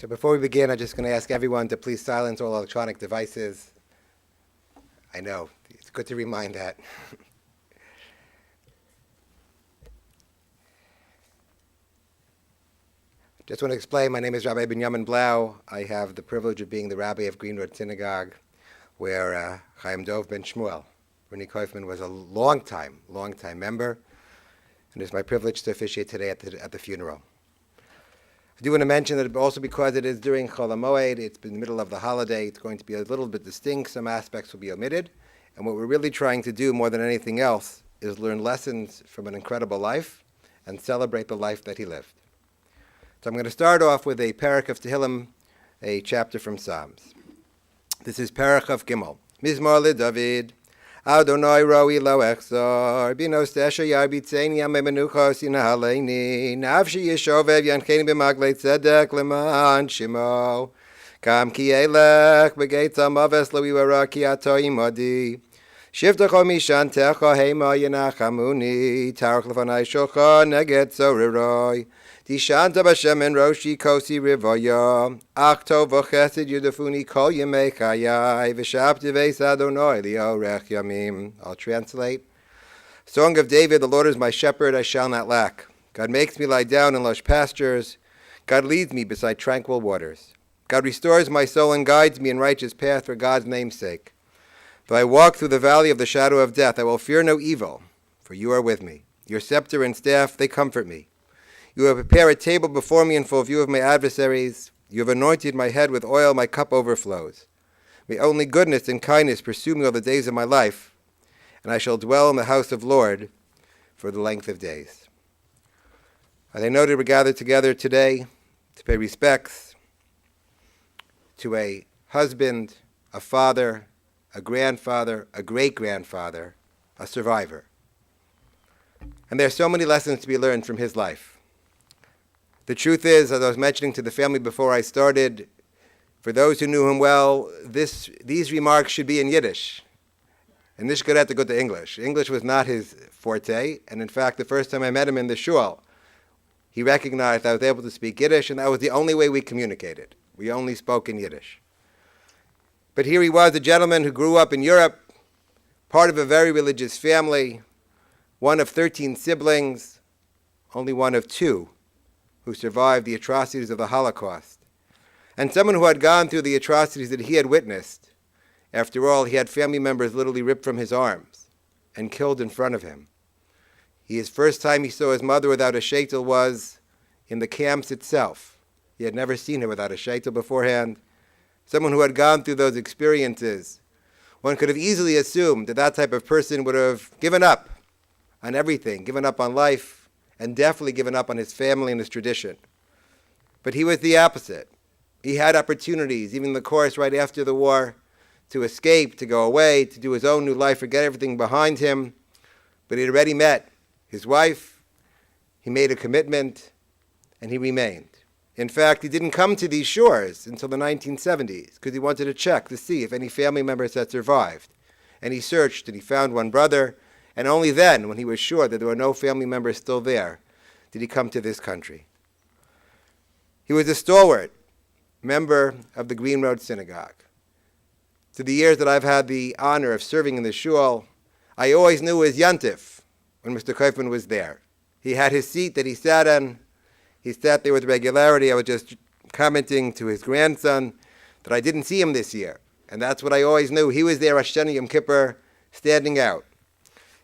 So before we begin, I'm just going to ask everyone to please silence all electronic devices. I know, it's good to remind that. Just want to explain, my name is Rabbi Binyamin Blau. I have the privilege of being the rabbi of Green Road Synagogue, where Chaim Dov ben Shmuel, Bernie Kofman, was a long-time member, and it's my privilege to officiate today at the funeral. I do want to mention that also because it is during Chol HaMoed, it's in the middle of the holiday, it's going to be a little bit distinct, some aspects will be omitted, and what we're really trying to do more than anything else is learn lessons from an incredible life and celebrate the life that he lived. So I'm going to start off with a parak of Tehillim, a chapter from Psalms. This is parak of Gimel. Mizmor LeDavid, Adonai roi lo echzor, bino stesha yarbitzeni ame menuchos yinahaleini, nafshi yeshovev yancheni b'maglei tzedek leman shimo, kam ki elech b'geit zamaves lo iwara ki ato imadi, shivtecho mishantecho heima yinachamuni, tarach lefanai shocha neget zoriroi, Dishanta b'Hashem en roshi kosi rivoya, ach tov v'chesed yudafuni kol yemei chayai, v'shabti v'eis Adonai li'orech yamim. I'll translate. Song of David, the Lord is my shepherd, I shall not lack. God makes me lie down in lush pastures. God leads me beside tranquil waters. God restores my soul and guides me in righteous path for God's name's sake. Though I walk through the valley of the shadow of death, I will fear no evil, for you are with me. Your scepter and staff, they comfort me. You have prepared a table before me in full view of my adversaries. You have anointed my head with oil, my cup overflows. May only goodness and kindness pursue me all the days of my life, and I shall dwell in the house of the Lord for the length of days. As I noted, we're gathered together today to pay respects to a husband, a father, a grandfather, a great-grandfather, a survivor. And there are so many lessons to be learned from his life. The truth is, as I was mentioning to the family before I started, for those who knew him well, these remarks should be in Yiddish. And this could have to go to English. English was not his forte, and in fact, the first time I met him in the shul, he recognized I was able to speak Yiddish, and that was the only way we communicated. We only spoke in Yiddish. But here he was, a gentleman who grew up in Europe, part of a very religious family, one of 13 siblings, only one of 2 who survived the atrocities of the Holocaust, and someone who had gone through the atrocities that he had witnessed. After all, he had family members literally ripped from his arms and killed in front of him. His first time he saw his mother without a sheitel was in the camps itself. He had never seen her without a sheitel beforehand. Someone who had gone through those experiences, one could have easily assumed that that type of person would have given up on everything, given up on life, and definitely given up on his family and his tradition. But he was the opposite. He had opportunities, even in the course right after the war, to escape, to go away, to do his own new life, forget everything behind him. But he had already met his wife, he made a commitment, and he remained. In fact, he didn't come to these shores until the 1970s, because he wanted to check to see if any family members had survived. And he searched, and he found one brother, and only then, when he was sure that there were no family members still there, did he come to this country. He was a stalwart member of the Green Road Synagogue. Through the years that I've had the honor of serving in the shul, I always knew his yantif when Mr. Kofman was there. He had his seat that he sat on. He sat there with regularity. I was just commenting to his grandson that I didn't see him this year. And that's what I always knew. He was there, Rosh Hashanah Yom Kippur, standing out.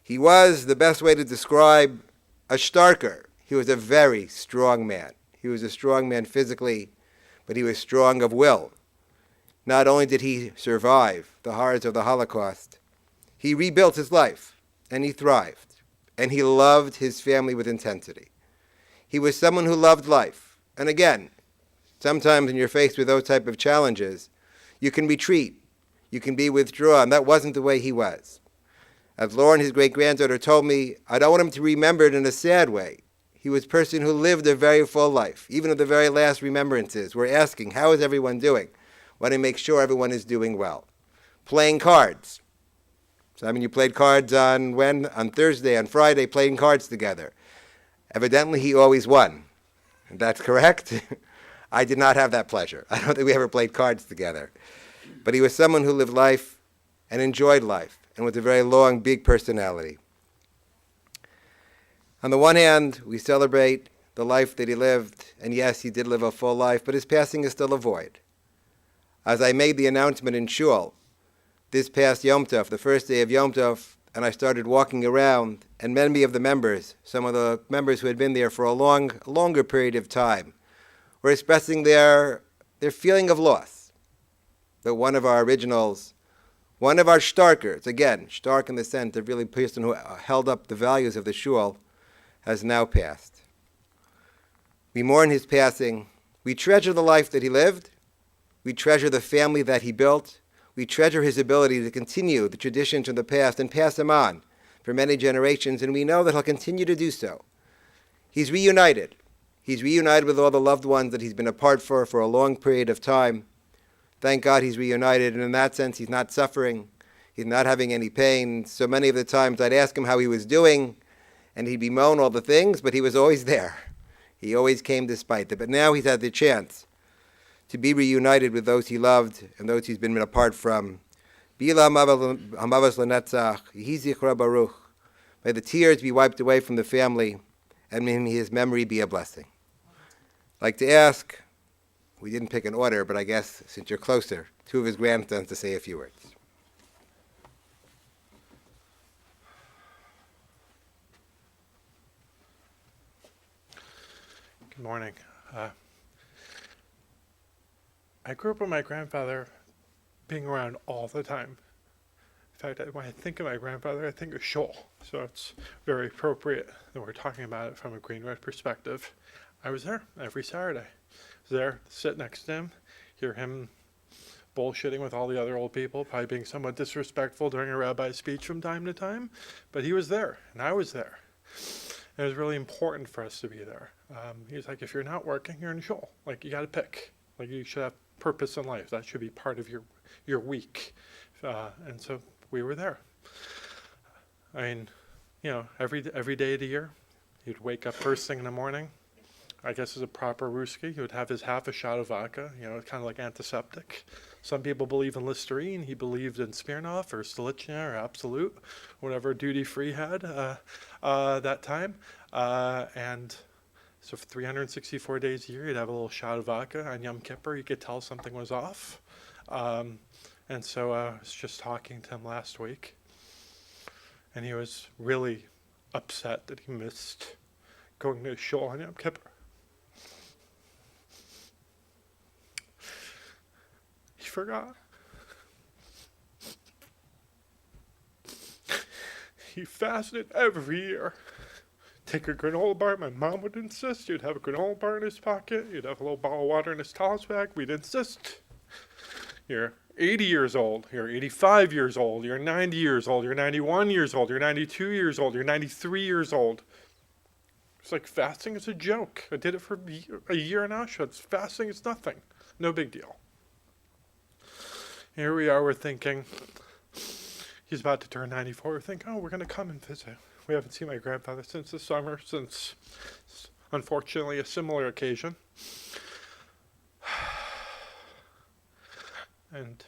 He was, the best way to describe, a starker. He was a very strong man. He was a strong man physically, but he was strong of will. Not only did he survive the horrors of the Holocaust, he rebuilt his life, and he thrived, and he loved his family with intensity. He was someone who loved life. And again, sometimes when you're faced with those type of challenges, you can retreat, you can be withdrawn. That wasn't the way he was. As Lauren, his great-granddaughter, told me, I don't want him to be remembered in a sad way. He was a person who lived a very full life. Even at the very last remembrances, we're asking, how is everyone doing? Want to make sure everyone is doing well. Playing cards. So, you played cards on when? On Thursday, on Friday, playing cards together. Evidently, he always won. That's correct. I did not have that pleasure. I don't think we ever played cards together. But he was someone who lived life and enjoyed life, and with a very long, big personality. On the one hand, we celebrate the life that he lived, and yes, he did live a full life, but his passing is still a void. As I made the announcement in Shul, this past Yom Tov, the first day of Yom Tov, and I started walking around, and many of the members, some of the members who had been there for a longer period of time, were expressing their feeling of loss. That one of our originals, one of our Starkers, again, Stark in the sense of really person who held up the values of the shul, has now passed. We mourn his passing. We treasure the life that he lived. We treasure the family that he built. We treasure his ability to continue the traditions of the past and pass them on for many generations, and we know that he'll continue to do so. He's reunited. He's reunited with all the loved ones that he's been apart for a long period of time. Thank God he's reunited, and in that sense, he's not suffering. He's not having any pain. So many of the times I'd ask him how he was doing, and he'd bemoan all the things, but he was always there. He always came despite it. But now he's had the chance to be reunited with those he loved and those he's been apart from. May the tears be wiped away from the family, and may his memory be a blessing. I'd like to ask, we didn't pick an order, but I guess since you're closer, two of his grandsons to say a few words. Good morning. I grew up with my grandfather being around all the time. In fact, when I think of my grandfather, I think of Shul. So it's very appropriate that we're talking about it from a Greenwood perspective. I was there every Saturday. I was there, sit next to him, hear him bullshitting with all the other old people, probably being somewhat disrespectful during a rabbi's speech from time to time. But he was there, and I was there. And it was really important for us to be there. He was like, if you're not working, you're in Shul. Like, you got to pick. Like, you should have purpose in life. That should be part of your week. And so we were there. I mean, every day of the year, he'd wake up first thing in the morning. I guess as a proper Ruski, he would have his half a shot of vodka, kind of like antiseptic. Some people believe in Listerine. He believed in Smirnoff or Stolichnia or Absolute, whatever duty-free had that time. And so for 364 days a year, you'd have a little shot of vodka. On Yom Kippur, you could tell something was off. And so I was just talking to him last week, and he was really upset that he missed going to shul on Yom Kippur. He forgot. He fasted every year. Take a granola bar. My mom would insist. You'd have a granola bar in his pocket. You'd have a little bottle of water in his towels bag. We'd insist. You're 80 years old. You're 85 years old. You're 90 years old. You're 91 years old. You're 92 years old. You're 93 years old. It's like fasting is a joke. I did it for a year in Auschwitz. Fasting is nothing. No big deal. Here we are. We're thinking he's about to turn 94. We're thinking, we're going to come and visit. We haven't seen my grandfather since the summer, since, unfortunately, a similar occasion. And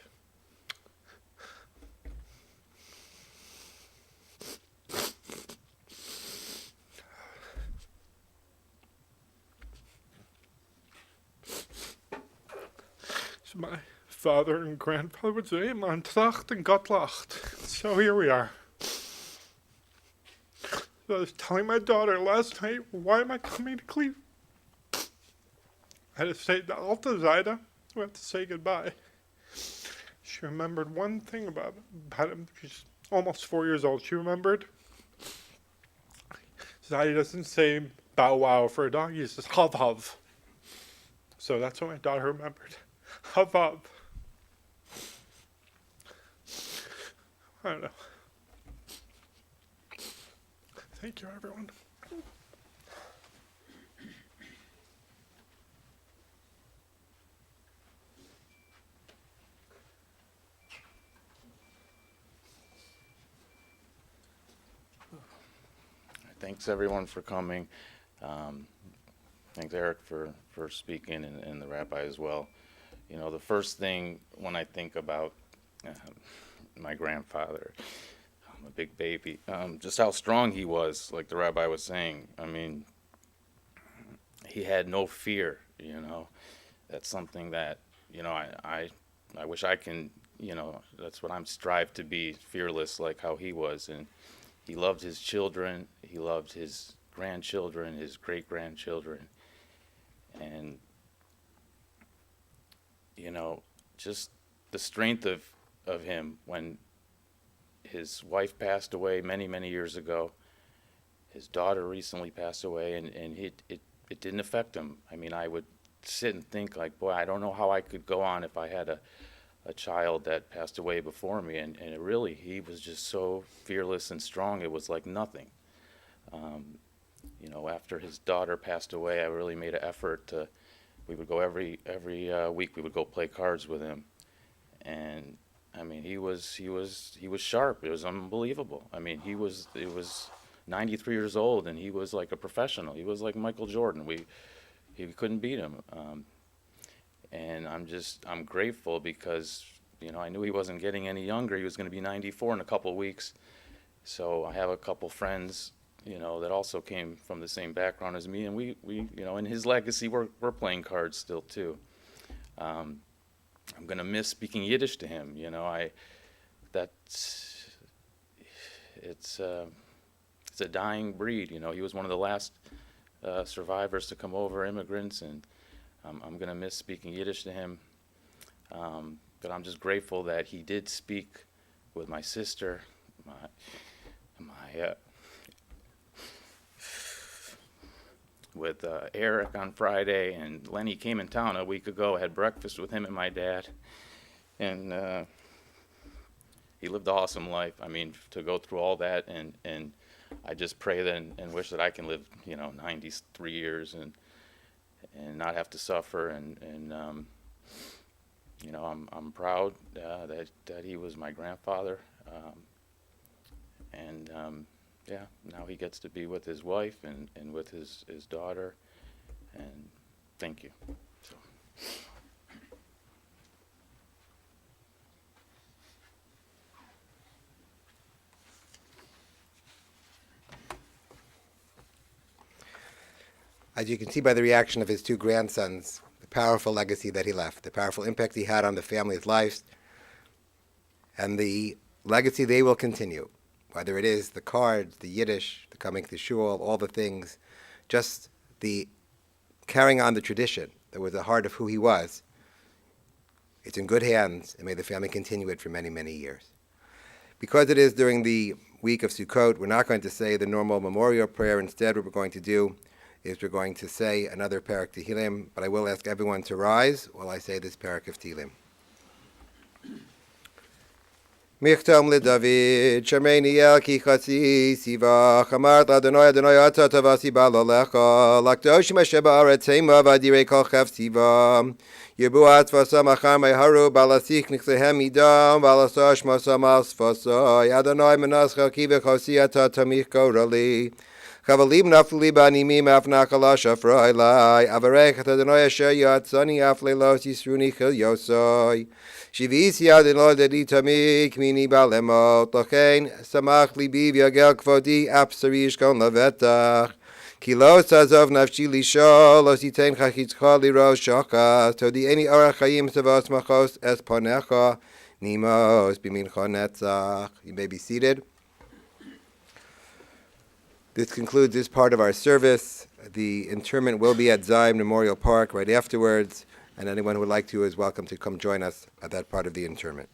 so my father and grandfather would say, man tracht and Gott lacht. So here we are. So I was telling my daughter last night, why am I coming to Cleveland? I had to say the Alta Zayda. We have to say goodbye. She remembered one thing about him. She's almost 4 years old. She remembered. Zayda doesn't say bow wow for a dog. He says hav hav. So that's what my daughter remembered. Hav hav. I don't know. Thank you, everyone. Thanks, everyone, for coming. thanks Eric for speaking, and the rabbi as well. You know, the first thing when I think about my grandfather, I'm a big baby, just how strong he was, like the rabbi was saying. I mean, he had no fear, you know. That's something that, you know, I wish I can, you know, that's what I'm strive to be, fearless like how he was. And he loved his children, he loved his grandchildren, his great-grandchildren. And, you know, just the strength of him when his wife passed away many, many years ago. His daughter recently passed away, and it didn't affect him. I mean, I would sit and think like, boy, I don't know how I could go on if I had a child that passed away before me. And it really, he was just so fearless and strong. It was like nothing. You know, after his daughter passed away, I really made an effort to, we would go every week, we would go play cards with him. And I mean, he was sharp. It was unbelievable. I mean, it was 93 years old, and he was like a professional. He was like Michael Jordan. He couldn't beat him. And I'm grateful because, you know, I knew he wasn't getting any younger. He was going to be 94 in a couple of weeks. So I have a couple friends, you know, that also came from the same background as me, and we you know, in his legacy, we're playing cards still too. I'm gonna miss speaking Yiddish to him. You know, it's a dying breed. You know, he was one of the last survivors to come over, immigrants, and I'm gonna miss speaking Yiddish to him. But I'm just grateful that he did speak with my sister, with Eric on Friday, and Lenny came in town a week ago. I had breakfast with him and my dad, and he lived an awesome life. I mean, to go through all that, and I just pray that and wish that I can live, you know, 93 years and not have to suffer. And you know, I'm proud that he was my grandfather, and yeah, now he gets to be with his wife and with his daughter, and thank you. So. As you can see by the reaction of his two grandsons, the powerful legacy that he left, the powerful impact he had on the family's lives, and the legacy they will continue. Whether it is the cards, the Yiddish, the coming to shul, all the things, just the carrying on the tradition that was the heart of who he was. It's in good hands, and may the family continue it for many, many years. Because it is during the week of Sukkot, we're not going to say the normal memorial prayer. Instead, what we're going to do is we're going to say another parak Tehillim, but I will ask everyone to rise while I say this parak of Tehillim. Michtam leDavid, Shamreini el ki chatzi sivach, amart Adonai Adonai ata tavasi ba'alecha, lakdoshim asher ba'aretz hema v'adirei kol chaf siva, Yebu atzvasam achar meharu balasich nichsehem idam, valasash masam al sfasai, Adonai menascha ki v'chosi ata tamich korali, Chavalim nafli banimim af nakala shafra elai, avarech Adonai asher yatzani af leilos yisruni chil yosai, Shivisi Adonai dedi tamik mini balemot, Lochein samach libi v'yagel kvodi apsari yishkon levetach, Ki lo tazov nafshi lisho, lo sitein chachitzcha lirosh shachas, todi'eni orach chayim savos machos es ponecha, nimos bimincha netzach. You may be seated. This concludes this part of our service. The interment will be at Zion Memorial Park right afterwards, and anyone who would like to is welcome to come join us at that part of the interment.